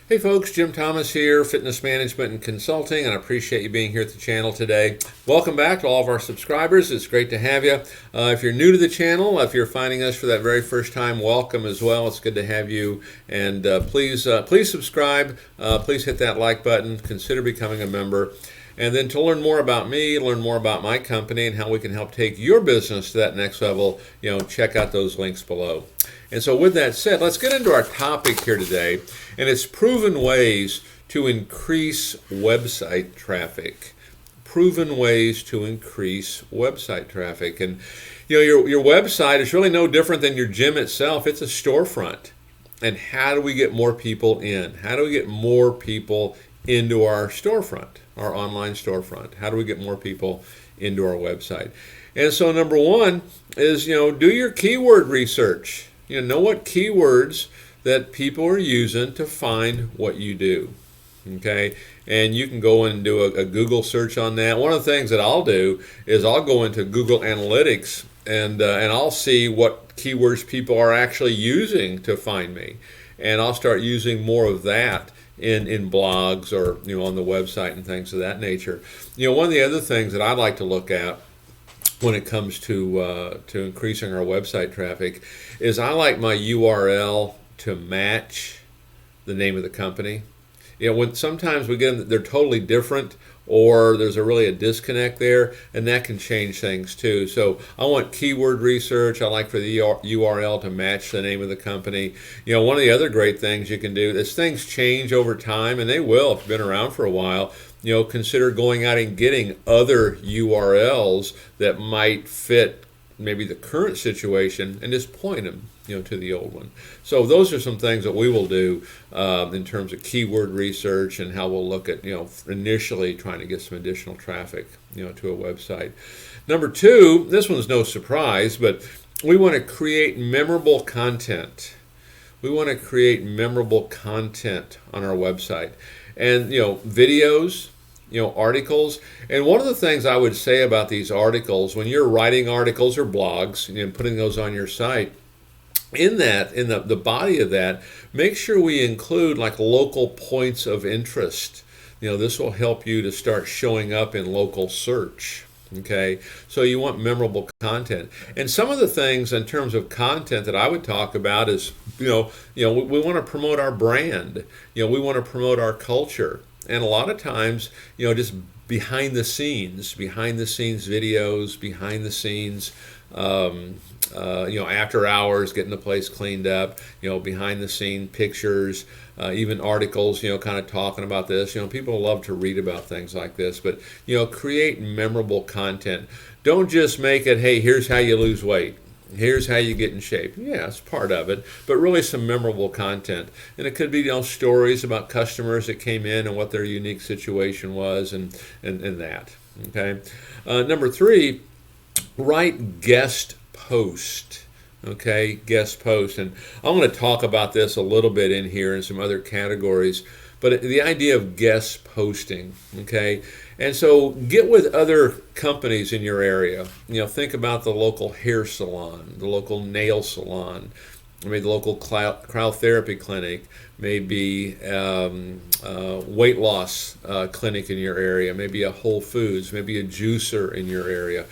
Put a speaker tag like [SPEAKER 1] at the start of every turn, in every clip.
[SPEAKER 1] Hey folks, Jim Thomas here, Fitness Management and Consulting, and I appreciate you being here at the channel today. Welcome back to all of our subscribers. It's great to have you. If you're new to the channel, if you're finding us for that very first time, welcome as well. It's good to have you. And please subscribe. Please hit that like button. Consider becoming a member. And then to learn more about me, learn more about my company and how we can help take your business to that next level, check out those links below. And so with that said, let's get into our topic here today, and it's proven ways to increase website traffic. Proven ways to increase website traffic. And your website is really no different than your gym itself. It's a storefront. And how do we get more people in? How do we get more people into our storefront, our online storefront? How do we get more people into our website? And so number one is, do your keyword research. Know what keywords that people are using to find what you do. Okay, and you can go and do a Google search on that. One of the things that I'll do is I'll go into Google Analytics and I'll see what keywords people are actually using to find me, and I'll start using more of that in blogs or on the website and things of that nature. One of the other things that I like to look at when it comes to increasing our website traffic is I like my URL to match the name of the company. When sometimes we get them, they're totally different, or there's really a disconnect there, and that can change things too. So I want keyword research. I like for the URL to match the name of the company. One of the other great things you can do is things change over time, and they will if you've been around for a while. Consider going out and getting other URLs that might fit maybe the current situation and just point them to the old one. So those are some things that we will do in terms of keyword research and how we'll look at initially trying to get some additional traffic to a website. Number two, this one's no surprise, but we want to create memorable content. We want to create memorable content on our website. And videos, articles. And one of the things I would say about these articles, when you're writing articles or blogs and putting those on your site, in the body of that, make sure we include like local points of interest. This will help you to start showing up in local search. Okay, so you want memorable content. And some of the things in terms of content that I would talk about is, we want to promote our brand. We want to promote our culture. And a lot of times, just behind the scenes videos, behind the scenes, after hours, getting the place cleaned up, behind the scene pictures, even articles, kind of talking about this. People love to read about things like this, but, create memorable content. Don't just make it, hey, here's how you lose weight. Here's how you get in shape. Yeah, it's part of it, but really some memorable content. And it could be stories about customers that came in and what their unique situation was and that. Okay. Number three, write guest post. Okay, guest post. And I'm going to talk about this a little bit in here in some other categories, but the idea of guest posting, okay? And so get with other companies in your area. Think about the local hair salon, the local nail salon, maybe the local cryotherapy clinic, maybe weight loss clinic in your area, maybe a Whole Foods, maybe a juicer in your area.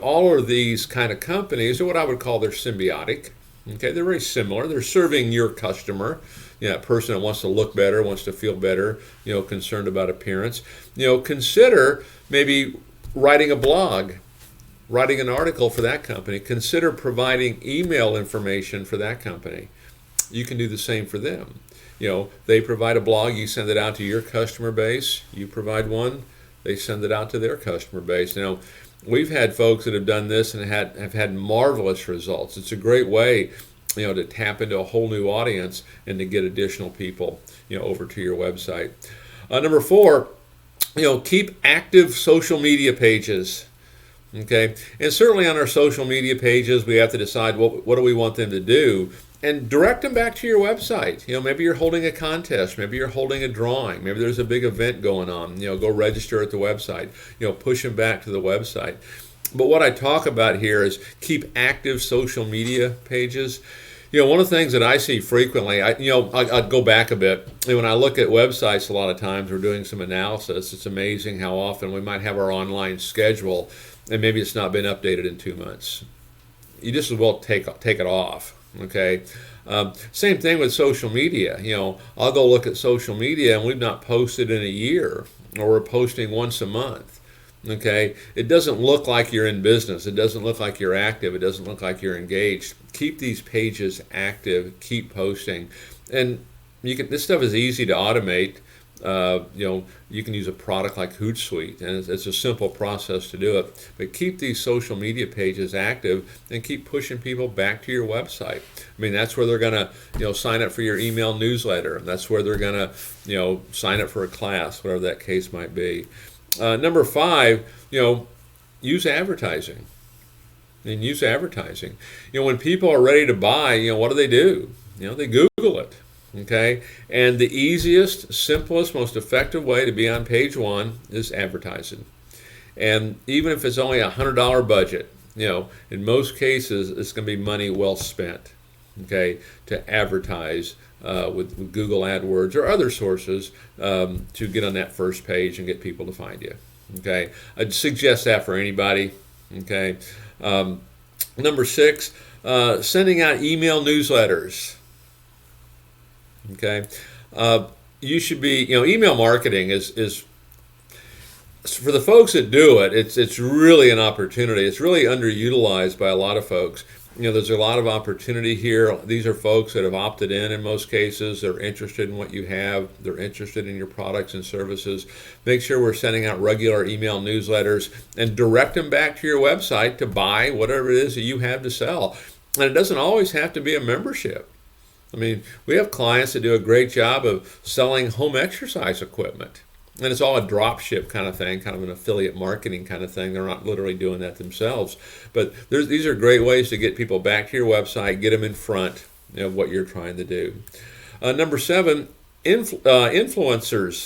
[SPEAKER 1] All of these kind of companies are what I would call they're symbiotic. Okay, they're very similar. They're serving your customer, a person that wants to look better, wants to feel better, concerned about appearance. Consider maybe writing a blog, writing an article for that company. Consider providing email information for that company. You can do the same for them. They provide a blog, you send it out to your customer base. You provide one, they send it out to their customer base. We've had folks that have done this and have had marvelous results. It's a great way, to tap into a whole new audience and to get additional people, over to your website. Number four, keep active social media pages. Okay, and certainly on our social media pages, we have to decide what do we want them to do, and direct them back to your website. Maybe you're holding a contest, maybe you're holding a drawing, maybe there's a big event going on. Go register at the website. Push them back to the website. But what I talk about here is keep active social media pages. One of the things that I see frequently, I'd go back a bit. When I look at websites, a lot of times we're doing some analysis. It's amazing how often we might have our online schedule, and maybe it's not been updated in 2 months. You just as well take it off. Okay. Same thing with social media. I'll go look at social media, and we've not posted in a year, or we're posting once a month. Okay, it doesn't look like you're in business. It doesn't look like you're active. It doesn't look like you're engaged. Keep these pages active. Keep posting, and this stuff is easy to automate. You can use a product like Hootsuite, and it's a simple process to do it. But keep these social media pages active, and keep pushing people back to your website. I mean, that's where they're gonna, sign up for your email newsletter. That's where they're gonna, sign up for a class, whatever that case might be. Number 5, use advertising. And use advertising. When people are ready to buy, what do? They Google it. Okay, and the easiest, simplest, most effective way to be on page 1 is advertising. And even if it's only a $100 budget, in most cases it's going to be money well spent. Okay, to advertise with Google AdWords or other sources to get on that first page and get people to find you. Okay, I'd suggest that for anybody. Okay, number 6, sending out email newsletters. Okay, you should be, email marketing is for the folks that do it. It's really an opportunity. It's really underutilized by a lot of folks. There's a lot of opportunity here. These are folks that have opted in most cases. They're interested in what you have. They're interested in your products and services. Make sure we're sending out regular email newsletters and direct them back to your website to buy whatever it is that you have to sell. And it doesn't always have to be a membership. I mean, we have clients that do a great job of selling home exercise equipment. And it's all a drop ship kind of thing, kind of an affiliate marketing kind of thing. They're not literally doing that themselves. But these are great ways to get people back to your website, get them in front of what you're trying to do. Number 7, influencers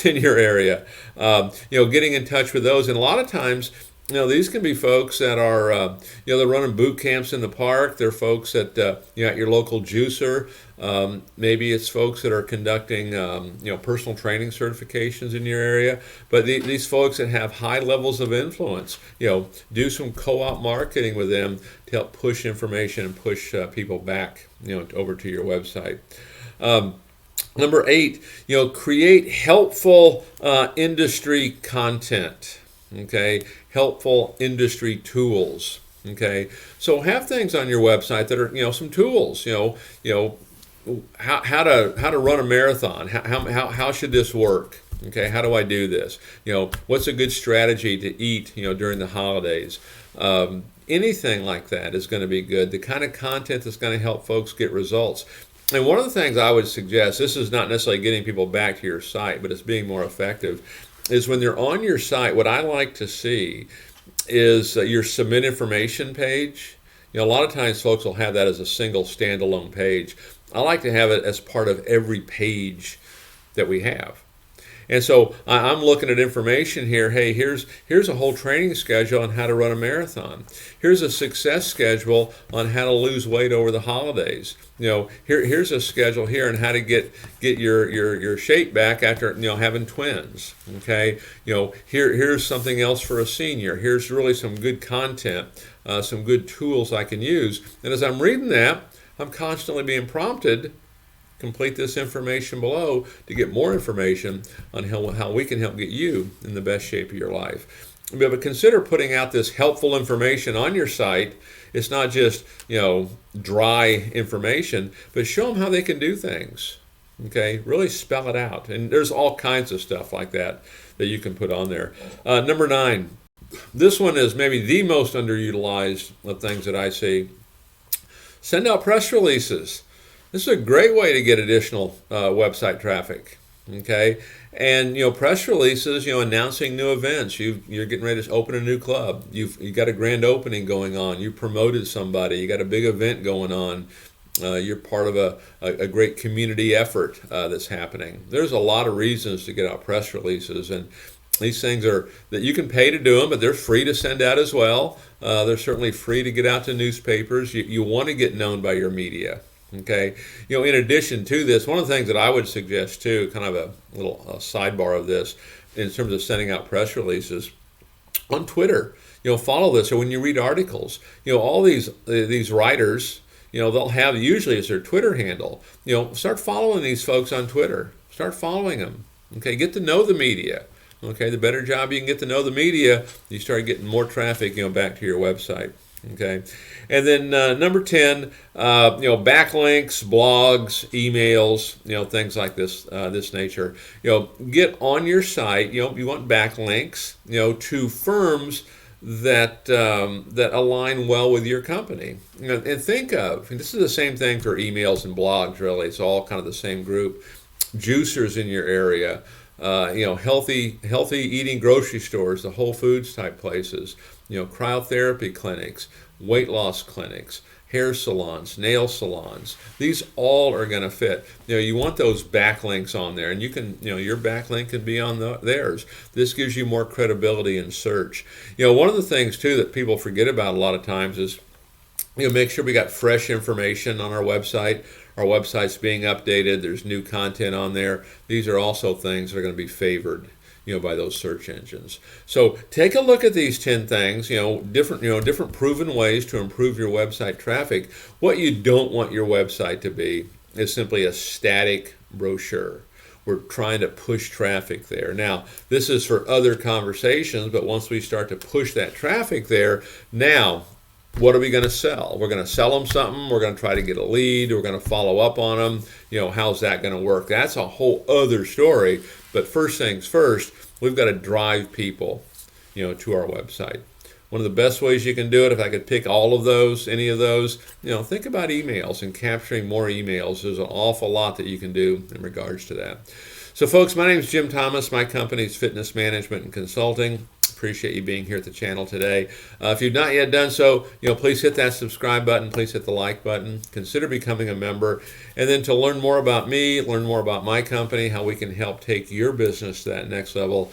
[SPEAKER 1] in your area. Getting in touch with those. And a lot of times, these can be folks that are, they're running boot camps in the park. They're folks that, at your local juicer. Maybe it's folks that are conducting, personal training certifications in your area. But these folks that have high levels of influence, do some co-op marketing with them to help push information and push people back, over to your website. Number 8, create helpful industry content. Okay, helpful industry tools. Okay, so have things on your website that are some tools. How to run a marathon. How should this work? Okay, how do I do this? What's a good strategy to eat during the holidays? Anything like that is going to be good. The kind of content that's going to help folks get results. And one of the things I would suggest, this is not necessarily getting people back to your site, but it's being more effective, is when they're on your site, what I like to see is your submit information page. A lot of times folks will have that as a single standalone page. I like to have it as part of every page that we have. And so I'm looking at information here. Hey, here's a whole training schedule on how to run a marathon. Here's a success schedule on how to lose weight over the holidays. Here's a schedule here on how to get your shape back after having twins. Okay, here's something else for a senior. Here's really some good content, some good tools I can use. And as I'm reading that, I'm constantly being prompted. Complete this information below to get more information on how we can help get you in the best shape of your life. But consider putting out this helpful information on your site. It's not just dry information, but show them how they can do things. Okay, really spell it out. And there's all kinds of stuff like that you can put on there. Number 9, this one is maybe the most underutilized of things that I see. Send out press releases. This is a great way to get additional website traffic, okay? And press releases, announcing new events. You're getting ready to open a new club. You've got a grand opening going on. You promoted somebody. You got a big event going on. You're part of a great community effort that's happening. There's a lot of reasons to get out press releases, and These things are that you can pay to do them, but they're free to send out as well. They're certainly free to get out to newspapers. You want to get known by your media. Okay, in addition to this, one of the things that I would suggest too, kind of a little sidebar of this, in terms of sending out press releases on Twitter. Follow this, or when you read articles, all these writers, they'll have usually as their Twitter handle. Start following these folks on Twitter. Start following them. Okay, get to know the media. Okay, the better job you can get to know the media, you start getting more traffic, back to your website. Okay, and then number 10, backlinks, blogs, emails, things like this nature. Get on your site. You want backlinks, to firms that align well with your company. And think of, and this is the same thing for emails and blogs. Really, it's all kind of the same group. Juicers in your area. Healthy eating grocery stores, the Whole Foods type places, cryotherapy clinics, weight loss clinics, hair salons, nail salons. These all are going to fit. You want those backlinks on there, and you can, your backlink can be on theirs. This gives you more credibility in search. One of the things too that people forget about a lot of times is, make sure we got fresh information on our website. Our website's being updated. There's new content on there. These are also things that are going to be favored, by those search engines. So take a look at these 10 things, different proven ways to improve your website traffic. What you don't want your website to be is simply a static brochure. We're trying to push traffic there. Now, this is for other conversations, but once we start to push that traffic there, now, what are we going to sell? We're going to sell them something. We're going to try to get a lead. We're going to follow up on them. How's that going to work? That's a whole other story. But first things first, we've got to drive people, to our website. One of the best ways you can do it, if I could pick all of those, any of those, think about emails and capturing more emails. There's an awful lot that you can do in regards to that. So, folks, my name is Jim Thomas. My company is Fitness Management and Consulting. Appreciate you being here at the channel today. If you've not yet done so, please hit that subscribe button. Please hit the like button. Consider becoming a member. And then to learn more about me, learn more about my company, how we can help take your business to that next level,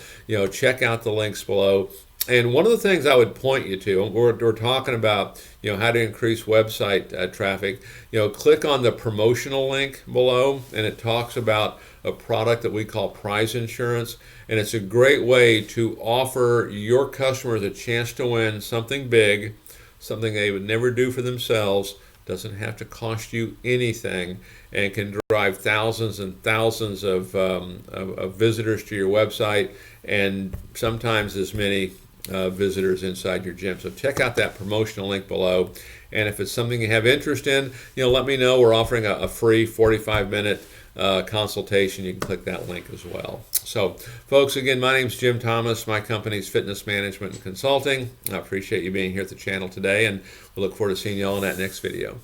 [SPEAKER 1] check out the links below. And one of the things I would point you to, we're talking about, how to increase website traffic. Click on the promotional link below, and it talks about a product that we call prize insurance. And it's a great way to offer your customers a chance to win something big, something they would never do for themselves. Doesn't have to cost you anything, and can drive thousands and thousands of visitors to your website, and sometimes as many visitors inside your gym. So check out that promotional link below, and if it's something you have interest in, let me know. We're offering a free 45-minute consultation. You can click that link as well. So, folks, again, my name's Jim Thomas. My company's Fitness Management and Consulting. I appreciate you being here at the channel today, and we look forward to seeing you all in that next video.